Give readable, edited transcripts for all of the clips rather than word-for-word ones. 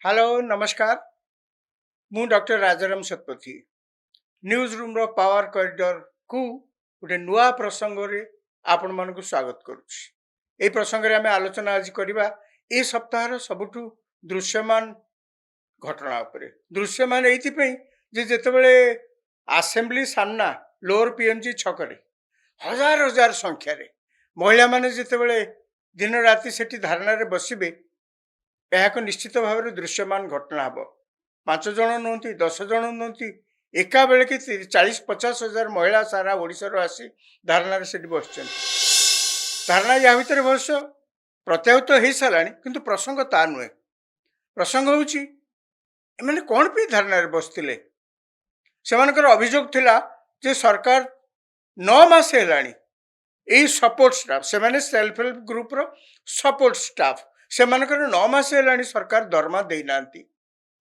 Hello नमस्कार मु doctor Rajaram Satpathy news room रो पावर कॉरिडोर को गोटे नुआ प्रसंग रे आपण मानक स्वागत करुच्ची। ए प्रसंग रे आमे आलोचना आज करिबा ए सप्ताह सबुठु दृश्यमान घटना उपरे। दृश्यमान एइथिपई जे जेतेबेले असेंबली सामना लोअर पीएमजी छकरे हजार हजार संख्या रे महिला माने जेतेबेले दिन राति सेठी धारणा रे बसिबे यह निश्चित भाव में दृश्यमान घटना हम। 5 जन नुहति 10 जन नुहति एका बेले कि 40-50 हजार महिला सारा ओडिशार आसी धारणा से बस धारणा या भितर बस प्रत्याहृत हो सारा किंतु प्रसंग ता नुहे। प्रसंग होने कौन भी धारणा बसते से अभियोग थिला जे सरकार 9 मास है सपोर्ट स्टाफ से सेल्फ हेल्प ग्रुप रो सपोर्ट स्टाफ से 9 मास है सरकार दरमा देना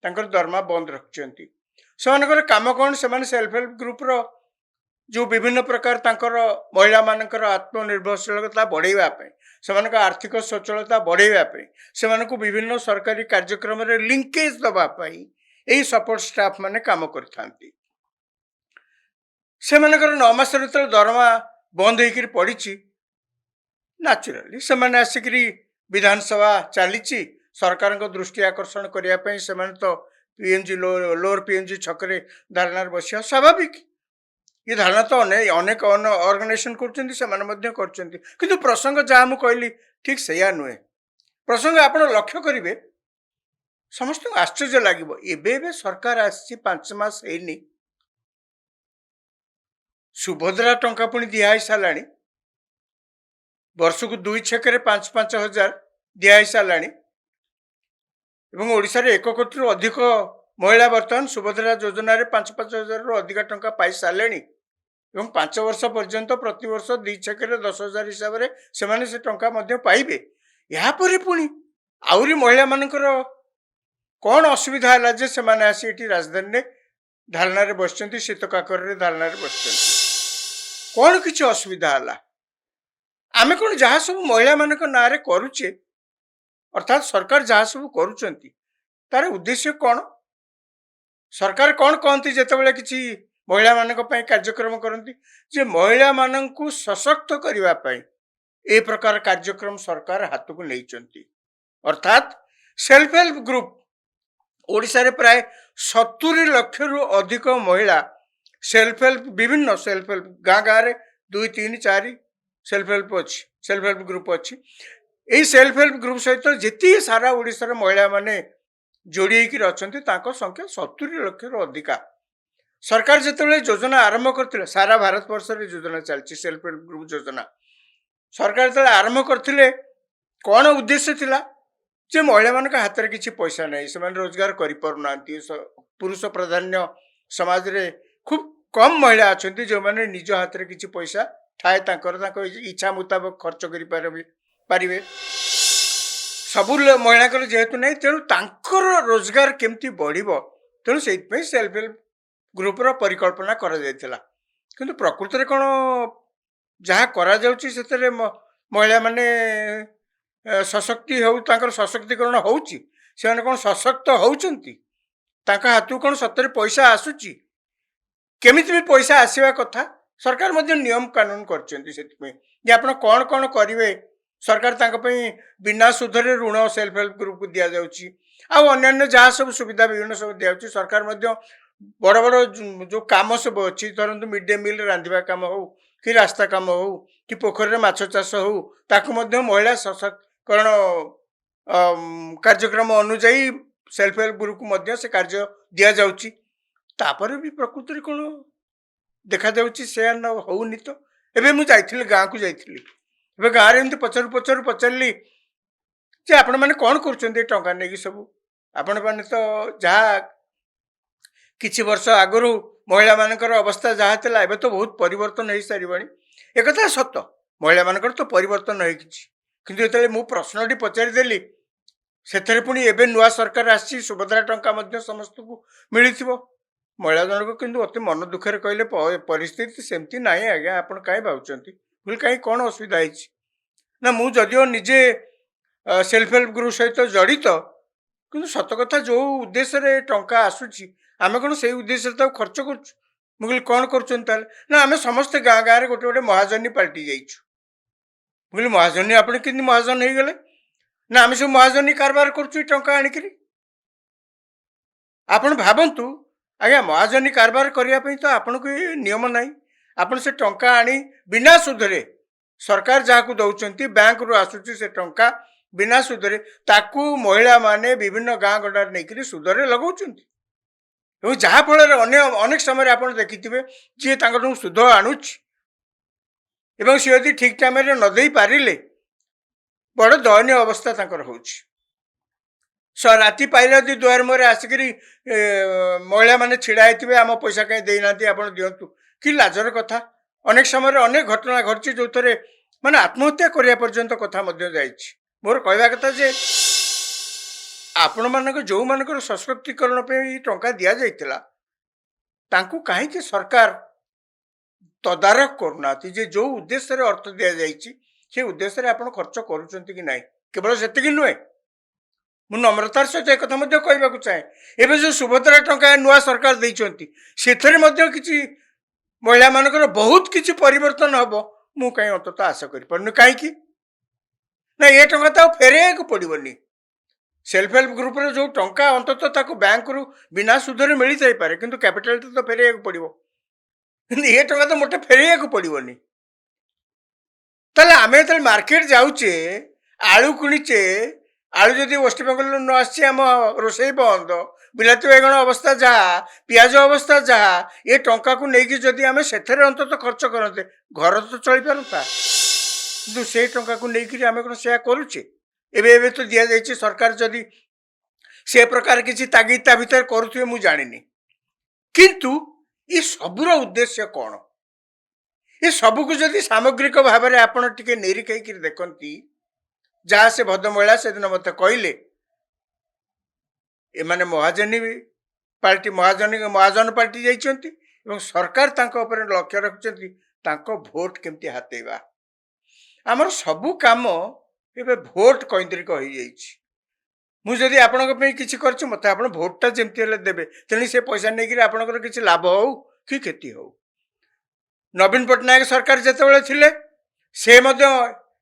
दरमा बंद रखिंट से कम कौन से सेल्फ हेल्प ग्रुप रो जो विभिन्न प्रकार महिला मानकर आत्मनिर्भरशीलता बढ़ाई से आर्थिक सचलता बढ़ाई से विभिन्न सरकारी कार्यक्रम रे लिंकेज दवापाई यही सपोर्ट स्टाफ माने काम करथांती। से 9 मास दरमा बंद होकर पड़ी नाचुराली से आसिकी विधानसभा चली सरकार को दृष्टि आकर्षण करने से तो पीएमजी लोअर पीएमजी छकरे धारणा बसिया स्वाभाविक। ये धारणा तो अनेक ऑर्गेनाइजेशन कर प्रसंग जहाँ मुझे कहली ठीक से नुहे। प्रसंग आप लक्ष्य करेंगे समस्त आश्चर्य लगे सरकार आसी 5 मास है सुभद्रा टंका पुणी दिहाई सारा वर्ष को 2 छेक 5-5 हजार दिहाई सारा ओडिशा रे 1 कोटी रु अधिक महिला बर्तमान सुभद्रा योजना रे 5-5 हजार रु अधिक टंका पाई सारे 5 वर्ष पर्यंत प्रति वर्ष 2 छेक 10,000 हिसाब से टंका पाइबे। यापर पुणी आउरी महिला मानकर कौन असुविधा है जे से आसी एटी राजधानी धारणा बस शीत काकर धारणा बस कौन किसी असुविधा है आमे कौन जहाँ सब महिला मान ना करुचे अर्थात सरकार जहाँ सब करुचंती तार उद्देश्य कौन सरकार कौन कहती जिते किसी महिला मान कार्यक्रम करती जे महिला मान सशक्त करने ए प्रकार कार्यक्रम सरकार हाथ को नहीं अर्थात सेल्फ हेल्प ग्रुप ओडिशा रे प्राय 70 लाख रु अधिक महिला सेल्फ हेल्प विभिन्न सेल्फ हेल्प गाँ गाँव 2-3-4 सेल्फ हेल्प अच्छी सेल्फ हेल्प ग्रुप अच्छी। यही सेल्फ हेल्प ग्रुप सहित जी सारा ओडिशा महिला माने जोड़ी अच्छा संख्या 70 लाख रु अधिका। सरकार जिते योजना आरंभ करते सारा भारत वर्ष योजना चलती सेल्फ हेल्प ग्रुप योजना सरकार जो आरंभ करते कौन उद्देश्य थिला जे महिला मान हाथ में किसी पैसा नहीं से रोजगार करना पुरुष प्राधान्य समाज रे खूब कम महिला अच्छा जो मैंने निज हाथ में किसी पैसा थाए इच्छा मुताबक खर्च करें सबू महिला जेहेतु नहीं तेणु रोजगार केमती बढ़ तेणु से सेल्फ हेल्प ग्रुप रो परिकल्पना करा जायतिला किंतु प्रकृति रे कौन जहाँ करा जाउची सेतरे महिला माने सशक्ति हो सशक्तिकरण होउची से कौन सशक्त होउचंती हाथ कौन सतरे पैसा आसुची केमिति भी पैसा आसीबा कथा सरकार मध्य नियम कानून करते आप कौन कौन करेंगे सरकार बिना सुधरे ऋण सेल्फ हेल्प ग्रुप को दि जाऊँगी अन्य जहाँ सब सुविधा विभिन्न सब दिखाई सरकार मध्य बड़ बड़ जो कम सब अच्छी धरतु मिड डे मिल रांधिबा काम हो कि रास्ता काम हो कि पोखरी माछ चाष हो ताकू महिला सशक्तिकरण कार्यक्रम अनुजाई सेल्फ हेल्प ग्रुप को से कार्य दि जाऊँगी तापर भी प्रकृति कौन देखा जाऊँगी से होनी तो एवं मुझे गाँव को जाइए गाँव में पचारू पचारू पचारि जे आपण मैंने कौन कर टंका नहीं सब आपण मैंने तो जहाँ किछि वर्ष आगु महिला मानकर अवस्था जहाँ था एवं तो बहुत परिवर्तन हो सारी एक सत महिला मानकर तो परिवर्तन हो किंतु जो मु प्रश्नटी पचारिदेली से पुणी एवं नुआ सरकार आसी सुभद्रा टंका समस्त को मिली महिला जनक किंतु अति मन दुखे कहले परिस्थिति सेमती ना आज्ञा आप कहीं भावुंट बोले कहीं कौन असुविधा ना मु जदिओ निजे सेल्फ हेल्प ग्रुप सहित जड़ित କିନ୍ତୁ ସତ କଥା ଯୋଉ ଉଦ୍ଦେଶ୍ୟରେ ଟଙ୍କା ଆସୁଛି ଆମେ କ'ଣ ସେଇ ଉଦ୍ଦେଶ୍ୟରେ ତାକୁ ଖର୍ଚ୍ଚ କରୁଛୁ? ମୁଁ କହିଲି କ'ଣ କରୁଛନ୍ତି ତାହେଲେ? ନା ଆମେ ସମସ୍ତେ ଗାଁ ଗାଁରେ ଗୋଟେ ଗୋଟେ ମହାଜନୀ ପାଲଟି ଯାଇଛୁ। ମୁଁ କହିଲି ମହାଜନୀ ଆପଣ କେମିତି ମହାଜନ ହେଇଗଲେ? ନା ଆମେ ସବୁ ମହାଜନୀ କାରବାର କରୁଛୁ ଏ ଟଙ୍କା ଆଣିକିରି। ଆପଣ ଭାବନ୍ତୁ ଆଜ୍ଞା, ମହାଜନୀ କାରବାର କରିବା ପାଇଁ ତ ଆପଣଙ୍କୁ ଏ ନିୟମ ନାହିଁ। ଆପଣ ସେ ଟଙ୍କା ଆଣି ବିନା ସୁଧରେ ସରକାର ଯାହାକୁ ଦଉଛନ୍ତି ବ୍ୟାଙ୍କରୁ ଆସୁଛି ସେ ଟଙ୍କା ବିନା ସୁଧରେ ତାକୁ ମହିଳାମାନେ ବିଭିନ୍ନ ଗାଁ ଗଣ୍ଡାରେ ନେଇକରି ସୁଧରେ ଲଗାଉଛନ୍ତି। ଏବଂ ଯାହାଫଳରେ ଅନେକ ସମୟରେ ଆପଣ ଦେଖିଥିବେ ଯିଏ ତାଙ୍କଠୁ ସୁଧ ଆଣୁଛି ଏବଂ ସେ ଯଦି ଠିକ୍ ଟାଇମରେ ନ ଦେଇ ପାରିଲେ ବଡ଼ ଦୟନୀୟ ଅବସ୍ଥା ତାଙ୍କର ହେଉଛି। ରାତି ପାଇଲେ ଯଦି ଦୁଆର ମୁହଁରେ ଆସିକରି ମହିଳାମାନେ ଛିଡ଼ା ହେଇଥିବେ ଆମ ପଇସା କାହିଁ ଦେଇନାହାନ୍ତି ଆପଣ ଦିଅନ୍ତୁ, କି ଲାଜର କଥା। ଅନେକ ସମୟରେ ଅନେକ ଘଟଣା ଘଟିଛି ଯେଉଁଥିରେ ମାନେ ଆତ୍ମହତ୍ୟା କରିବା ପର୍ଯ୍ୟନ୍ତ କଥା ମଧ୍ୟ ଯାଇଛି। ମୋର କହିବା କଥା ଯେ ଆପଣମାନଙ୍କ ଯେଉଁମାନଙ୍କର ସଶକ୍ତିକରଣ ପାଇଁ ଟଙ୍କା ଦିଆଯାଇଥିଲା ତାଙ୍କୁ କାହିଁକି ସରକାର ତଦାରଖ କରୁନାହାନ୍ତି ଯେ ଯେଉଁ ଉଦ୍ଦେଶ୍ୟରେ ଅର୍ଥ ଦିଆଯାଇଛି ସେ ଉଦ୍ଦେଶ୍ୟରେ ଆପଣ ଖର୍ଚ୍ଚ କରୁଛନ୍ତି କି ନାହିଁ। କେବଳ ସେତିକି ନୁହେଁ, ମୁଁ ନମ୍ରତାର ସହିତ ଏକଥା ମଧ୍ୟ କହିବାକୁ ଚାହେଁ, ଏବେ ଯେଉଁ ସୁଭଦ୍ରା ଟଙ୍କା ନୂଆ ସରକାର ଦେଇଛନ୍ତି ସେଥିରେ ମଧ୍ୟ କିଛି ମହିଳାମାନଙ୍କର ବହୁତ କିଛି ପରିବର୍ତ୍ତନ ହେବ ମୁଁ କାହିଁ ଅନ୍ତତଃ ଆଶା କରିପାରୁନି। କାହିଁକି ନା ଏ ଟଙ୍କା ତ ଆଉ ଫେରେଇବାକୁ ପଡ଼ିବନି। ସେଲ୍ଫ ହେଲ୍ପ ଗ୍ରୁପର ଯେଉଁ ଟଙ୍କା ଅନ୍ତତଃ ତାକୁ ବ୍ୟାଙ୍କରୁ ବିନା ସୁଧରେ ମିଳିଯାଇପାରେ, କିନ୍ତୁ କ୍ୟାପିଟାଲଟା ତ ଫେରେଇବାକୁ ପଡ଼ିବ। କିନ୍ତୁ ଏ ଟଙ୍କା ତ ମୋଟେ ଫେରେଇବାକୁ ପଡ଼ିବନି। ତାହେଲେ ଆମେ ଯେତେବେଳେ ମାର୍କେଟ ଯାଉଛେ ଆଳୁ କିଣିଛେ, ଆଳୁ ଯଦି ୱେଷ୍ଟବେଙ୍ଗଲରୁ ନ ଆସିଛି ଆମ ରୋଷେଇ ବନ୍ଦ, ବିଲାତି ବାଇଗଣ ଅବସ୍ଥା ଯାହା, ପିଆଜ ଅବସ୍ଥା ଯାହା, ଏ ଟଙ୍କାକୁ ନେଇକି ଯଦି ଆମେ ସେଥିରେ ଅନ୍ତତଃ ଖର୍ଚ୍ଚ କରନ୍ତେ ଘର ତ ଚଳିପାରନ୍ତା। କିନ୍ତୁ ସେଇ ଟଙ୍କାକୁ ନେଇକିରି ଆମେ କ'ଣ ସେୟା କରୁଛେ? ଏବେ ତ ଦିଆଯାଇଛି, ସରକାର ଯଦି ସେ ପ୍ରକାର କିଛି ତାଗିଦ ତା ଭିତରେ କରୁଥିବେ ମୁଁ ଜାଣିନି। କିନ୍ତୁ ଏ ସବୁର ଉଦ୍ଦେଶ୍ୟ କ'ଣ? ଏ ସବୁକୁ ଯଦି ସାମଗ୍ରିକ ଭାବରେ ଆପଣ ଟିକେ ନିରୀକ୍ଷିକରି ଦେଖନ୍ତି, ଯାହା ସେ ଭଦ୍ରମହିଳା ସେଦିନ ମୋତେ କହିଲେ ଏମାନେ ମହାଜନ ପାଲଟି ଯାଇଛନ୍ତି ଏବଂ ସରକାର ତାଙ୍କ ଉପରେ ଲକ୍ଷ୍ୟ ରଖିଛନ୍ତି ତାଙ୍କ ଭୋଟ କେମିତି ହାତେଇବା। ଆମର ସବୁ କାମ ଏବେ ଭୋଟ କୈନ୍ଦ୍ରିକ ହେଇଯାଇଛି। ମୁଁ ଯଦି ଆପଣଙ୍କ ପାଇଁ କିଛି କରିଛି ମୋତେ ଆପଣ ଭୋଟଟା ଯେମିତି ହେଲେ ଦେବେ, ତେଣୁ ସେ ପଇସା ନେଇକିରି ଆପଣଙ୍କର କିଛି ଲାଭ ହଉ କି କ୍ଷତି ହଉ। ନବୀନ ପଟ୍ଟନାୟକ ସରକାର ଯେତେବେଳେ ଥିଲେ ସେ ମଧ୍ୟ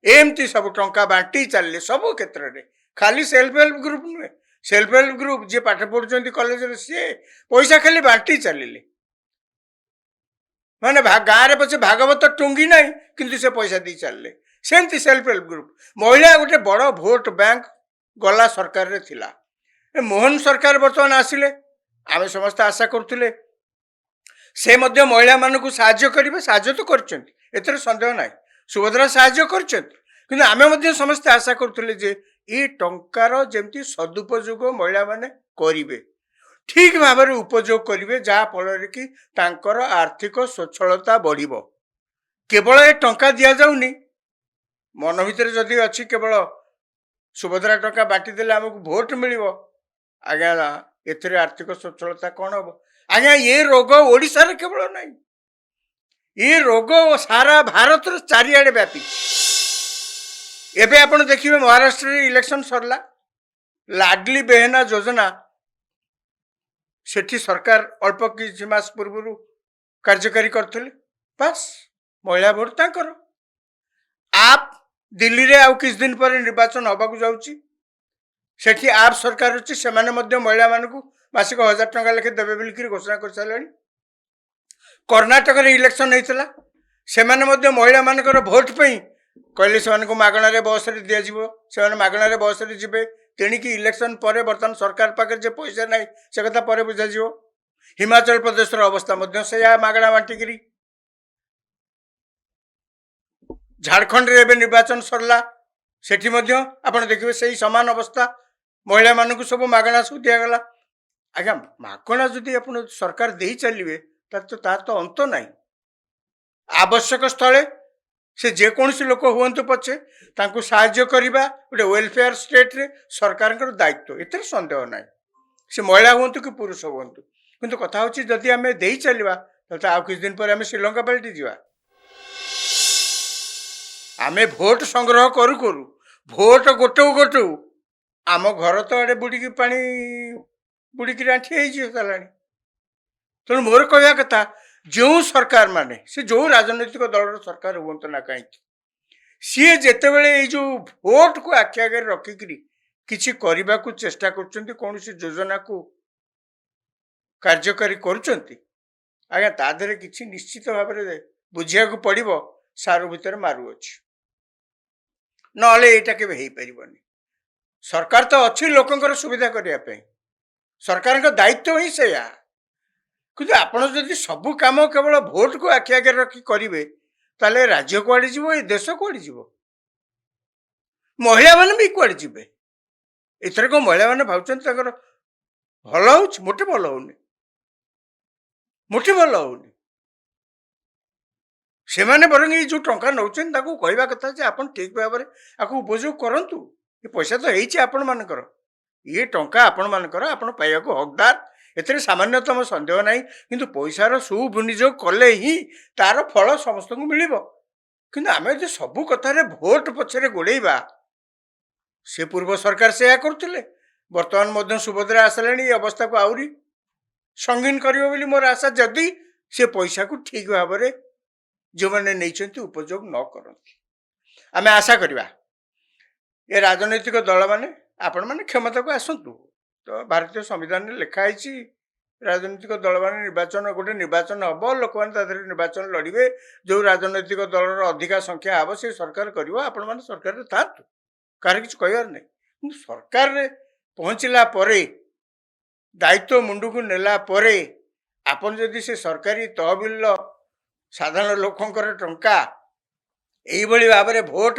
ଏମିତି ସବୁ ଟଙ୍କା ବାଣ୍ଟି ଚାଲିଲେ ସବୁ କ୍ଷେତ୍ରରେ, ଖାଲି ସେଲ୍ଫ ହେଲ୍ପ ଗ୍ରୁପ ନୁହେଁ। ସେଲ୍ଫ ହେଲ୍ପ ଗ୍ରୁପ ଯିଏ ପାଠ ପଢୁଛନ୍ତି କଲେଜରେ ସିଏ ପଇସା ଖାଲି ବାଣ୍ଟି ଚାଲିଲେ। ମାନେ ଗାଁରେ ପଛେ ଭାଗବତ ଟୁଙ୍ଗି ନାହିଁ କିନ୍ତୁ ସେ ପଇସା ଦେଇ ଚାଲିଲେ। ସେମିତି ସେଲ୍ଫ ହେଲ୍ପ ଗ୍ରୁପ ମହିଳା ଗୋଟେ ବଡ଼ ଭୋଟ ବ୍ୟାଙ୍କ ଗଲା ସରକାରରେ ଥିଲା। ମୋହନ ସରକାର ବର୍ତ୍ତମାନ ଆସିଲେ, ଆମେ ସମସ୍ତେ ଆଶା କରୁଥିଲେ ସେ ମଧ୍ୟ ମହିଳାମାନଙ୍କୁ ସାହାଯ୍ୟ କରିବେ। ସାହାଯ୍ୟ ତ କରିଛନ୍ତି, ଏଥିରେ ସନ୍ଦେହ ନାହିଁ। ସୁଭଦ୍ରା ସାହାଯ୍ୟ କରିଛନ୍ତି, କିନ୍ତୁ ଆମେ ମଧ୍ୟ ସମସ୍ତେ ଆଶା କରୁଥିଲେ ଯେ ଏ ଟଙ୍କାର ଯେମିତି ସଦୁପଯୋଗ ମହିଳାମାନେ କରିବେ, ଠିକ ଭାବରେ ଉପଯୋଗ କରିବେ, ଯାହାଫଳରେ କି ତାଙ୍କର ଆର୍ଥିକ ସ୍ୱଚ୍ଛଳତା ବଢ଼ିବ। କେବଳ ଏ ଟଙ୍କା ଦିଆଯାଉନି, ମନ ଭିତରେ ଯଦି ଅଛି କେବଳ ସୁଭଦ୍ରା ଟଙ୍କା ବାଣ୍ଟି ଦେଲେ ଆମକୁ ଭୋଟ ମିଳିବ, ଆଜ୍ଞା ଏଥିରେ ଆର୍ଥିକ ସ୍ୱଚ୍ଛଳତା କ'ଣ ହବ? ଆଜ୍ଞା ଏ ରୋଗ ଓଡ଼ିଶାରେ କେବଳ ନାହିଁ, ଏ ରୋଗ ସାରା ଭାରତର ଚାରିଆଡ଼େ ବ୍ୟାପିଛି। ଏବେ ଆପଣ ଦେଖିବେ ମହାରାଷ୍ଟ୍ରରେ ଇଲେକ୍ସନ ସରିଲା, ଲାଡଲି ବେହେନା ଯୋଜନା ସେଠି ସରକାର ଅଳ୍ପ କିଛି ମାସ ପୂର୍ବରୁ କାର୍ଯ୍ୟକାରୀ କରିଥିଲେ। ବାସ୍ ମହିଳା ଭୋଟ ତାଙ୍କର। ଆପ୍ ଦିଲ୍ଲୀରେ ଆଉ କିଛି ଦିନ ପରେ ନିର୍ବାଚନ ହେବାକୁ ଯାଉଛି, ସେଠି ଆପ୍ ସରକାର ଅଛି, ସେମାନେ ମଧ୍ୟ ମହିଳାମାନଙ୍କୁ ମାସିକ 1000 ଟଙ୍କା ଲେଖେ ଦେବେ ବୋଲିକିରି ଘୋଷଣା କରିସାରିଲେଣି। କର୍ଣ୍ଣାଟକରେ ଇଲେକ୍ସନ ହେଇଥିଲା, ସେମାନେ ମଧ୍ୟ ମହିଳାମାନଙ୍କର ଭୋଟ ପାଇଁ କହିଲେ ସେମାନଙ୍କୁ ମାଗଣାରେ ବସ୍ରେ ଦିଆଯିବ, ସେମାନେ ମାଗଣାରେ ବସ୍ରେ ଯିବେ। ତେଣିକି ଇଲେକ୍ସନ ପରେ ବର୍ତ୍ତମାନ ସରକାର ପାଖରେ ଯେ ପଇସା ନାହିଁ ସେ କଥା ପରେ ବୁଝାଯିବ। ହିମାଚଳ ପ୍ରଦେଶର ଅବସ୍ଥା ମଧ୍ୟ ସେଇଆ, ମାଗଣା ବାଣ୍ଟିକିରି। ଝାଡ଼ଖଣ୍ଡରେ ଏବେ ନିର୍ବାଚନ ସରିଲା, ସେଠି ମଧ୍ୟ ଆପଣ ଦେଖିବେ ସେଇ ସମାନ ଅବସ୍ଥା, ମହିଳାମାନଙ୍କୁ ସବୁ ମାଗଣା ସବୁ ଦିଆଗଲା। ଆଜ୍ଞା ମାଗଣା ଯଦି ଆପଣ ସରକାର ଦେଇ ଚାଲିବେ ତାର ତ ଅନ୍ତ ନାହିଁ। ଆବଶ୍ୟକ ସ୍ଥଳେ ସେ ଯେକୌଣସି ଲୋକ ହୁଅନ୍ତୁ ପଛେ ତାଙ୍କୁ ସାହାଯ୍ୟ କରିବା ଗୋଟେ ୱେଲଫେୟାର ଷ୍ଟେଟ୍ରେ ସରକାରଙ୍କର ଦାୟିତ୍ୱ, ଏଥିରେ ସନ୍ଦେହ ନାହିଁ, ସେ ମହିଳା ହୁଅନ୍ତୁ କି ପୁରୁଷ ହୁଅନ୍ତୁ। କିନ୍ତୁ କଥା ହେଉଛି ଯଦି ଆମେ ଦେଇ ଚାଲିବା ତାହେଲେ ଆଉ କିଛି ଦିନ ପରେ ଆମେ ଶ୍ରୀଲଙ୍କା ପାଲଟି ଯିବା। ଆମେ ଭୋଟ ସଂଗ୍ରହ କରୁ କରୁ ଭୋଟ ଗୋଟଉ ଆମ ଘର ତ ଆଡ଼େ ବୁଡ଼ିକି ପାଣି ବୁଡ଼ିକିରି ଆଣ୍ଠିଏ ହେଇଯିବ ସାରିଲାଣି। ତେଣୁ ମୋର କହିବା କଥା, ଯେଉଁ ସରକାର ମାନେ ସେ ଯେଉଁ ରାଜନୈତିକ ଦଳର ସରକାର ହୁଅନ୍ତୁ ନା କାହିଁକି, ସିଏ ଯେତେବେଳେ ଏଇ ଯେଉଁ ଭୋଟକୁ ଆଖି ଆଗରେ ରଖିକିରି କିଛି କରିବାକୁ ଚେଷ୍ଟା କରୁଛନ୍ତି, କୌଣସି ଯୋଜନାକୁ କାର୍ଯ୍ୟକାରୀ କରୁଛନ୍ତି, ଆଜ୍ଞା ତା ଦେହରେ କିଛି ନିଶ୍ଚିତ ଭାବରେ ବୁଝିବାକୁ ପଡ଼ିବ ସାରୁ ଭିତରେ ମାରୁ ଅଛି, ନହେଲେ ଏଇଟା କେବେ ହେଇପାରିବନି। ସରକାର ତ ଅଛି ଲୋକଙ୍କର ସୁବିଧା କରିବା ପାଇଁ, ସରକାରଙ୍କ ଦାୟିତ୍ୱ ହିଁ ସେଇଆ। କିନ୍ତୁ ଆପଣ ଯଦି ସବୁ କାମ କେବଳ ଭୋଟକୁ ଆଖି ଆଗରେ ରଖି କରିବେ, ତାହେଲେ ରାଜ୍ୟ କୁଆଡ଼େ ଯିବ, ଏ ଦେଶ କୁଆଡ଼େ ଯିବ, ମହିଳାମାନେ ବି କୁଆଡ଼େ ଯିବେ। ଏଥର କ'ଣ ମହିଳାମାନେ ଭାବୁଛନ୍ତି ତାଙ୍କର ଭଲ ହଉଛି? ମୋଟେ ଭଲ ହଉନି, ମୋଟେ ଭଲ ହଉନି। ସେମାନେ ବରଂ ଏଇ ଯେଉଁ ଟଙ୍କା ନେଉଛନ୍ତି ତାକୁ କହିବା କଥା ଯେ ଆପଣ ଠିକ୍ ଭାବରେ ଆକୁ ଉପଯୋଗ କରନ୍ତୁ। ଏ ପଇସା ତ ହେଇଛି ଆପଣମାନଙ୍କର, ଇଏ ଟଙ୍କା ଆପଣମାନଙ୍କର, ଆପଣ ପାଇବାକୁ ହକଦାର, ଏଥିରେ ସାମାନ୍ୟତମ ସନ୍ଦେହ ନାହିଁ। କିନ୍ତୁ ପଇସାର ସୁବିନିଯୋଗ କଲେ ହିଁ ତାର ଫଳ ସମସ୍ତଙ୍କୁ ମିଳିବ। କିନ୍ତୁ ଆମେ ଯଦି ସବୁ କଥାରେ ଭୋଟ ପଛରେ ଗୋଡ଼େଇବା, ସେ ପୂର୍ବ ସରକାର ସେୟା କରୁଥିଲେ। ବର୍ତ୍ତମାନ ମଧ୍ୟ ସୁଭଦ୍ରା ଆସିଲାଣି ଏ ଅବସ୍ଥାକୁ ଆହୁରି ସଙ୍ଗୀନ କରିବ ବୋଲି ମୋର ଆଶା, ଯଦି ସେ ପଇସାକୁ ଠିକ୍ ଭାବରେ ଯେଉଁମାନେ ନେଇଛନ୍ତି ଉପଯୋଗ ନ କରନ୍ତି। ଆମେ ଆଶା କରିବା ଏ ରାଜନୈତିକ ଦଳମାନେ ଆପଣମାନେ କ୍ଷମତାକୁ ଆସନ୍ତୁ। ତ ଭାରତୀୟ ସମ୍ବିଧାନରେ ଲେଖା ହେଇଛି ରାଜନୈତିକ ଦଳମାନେ ଗୋଟେ ନିର୍ବାଚନ ହେବ, ଲୋକମାନେ ତା ଦେହରେ ନିର୍ବାଚନ ଲଢ଼ିବେ, ଯେଉଁ ରାଜନୈତିକ ଦଳର ଅଧିକା ସଂଖ୍ୟା ହେବ ସେ ସରକାର କରିବ, ଆପଣମାନେ ସରକାରରେ ଥାଆନ୍ତୁ, କାହାର କିଛି କହିବାର ନାହିଁ। କିନ୍ତୁ ସରକାରରେ ପହଞ୍ଚିଲା ପରେ, ଦାୟିତ୍ୱ ମୁଣ୍ଡକୁ ନେଲା ପରେ, ଆପଣ ଯଦି ସେ ସରକାରୀ ତହବିଲର ସାଧାରଣ ଲୋକଙ୍କର ଟଙ୍କା ଏଇଭଳି ଭାବରେ ଭୋଟ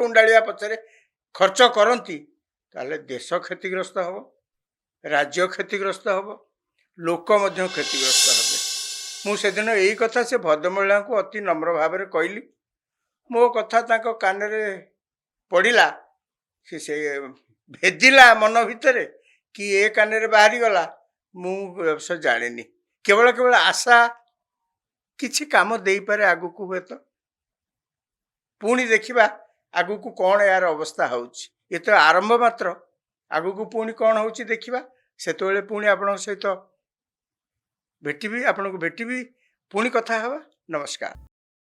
ଉଣ୍ଡାଳିବା ପଛରେ ଖର୍ଚ୍ଚ କରନ୍ତି, ତାହେଲେ ଦେଶ କ୍ଷତିଗ୍ରସ୍ତ ହେବ, ରାଜ୍ୟ କ୍ଷତିଗ୍ରସ୍ତ ହେବ, ଲୋକ ମଧ୍ୟ କ୍ଷତିଗ୍ରସ୍ତ ହେବେ। ମୁଁ ସେଦିନ ଏଇ କଥା ସେ ଭଦ୍ରମହିଳାଙ୍କୁ ଅତି ନମ୍ର ଭାବରେ କହିଲି। ମୋ କଥା ତାଙ୍କ କାନରେ ପଡ଼ିଲା, ସେ ଭେଦିଲା ମନ ଭିତରେ କି ଏ କାନରେ ବାହାରିଗଲା, ମୁଁ ସେ ଜାଣିନି। କେବଳ କେବଳ ଆଶା କିଛି କାମ ଦେଇପାରେ ଆଗକୁ, ହୁଏତ ପୁଣି ଦେଖିବା ଆଗକୁ କ'ଣ ଏହାର ଅବସ୍ଥା ହେଉଛି। ଏ ତ ଆରମ୍ଭ ମାତ୍ର, ଆଗକୁ ପୁଣି କ'ଣ ହେଉଛି ଦେଖିବା। ସେତେବେଳେ ପୁଣି ଆପଣଙ୍କ ସହିତ ଭେଟିବି, ଆପଣଙ୍କୁ ଭେଟିବି, ପୁଣି କଥା ହେବା। ନମସ୍କାର।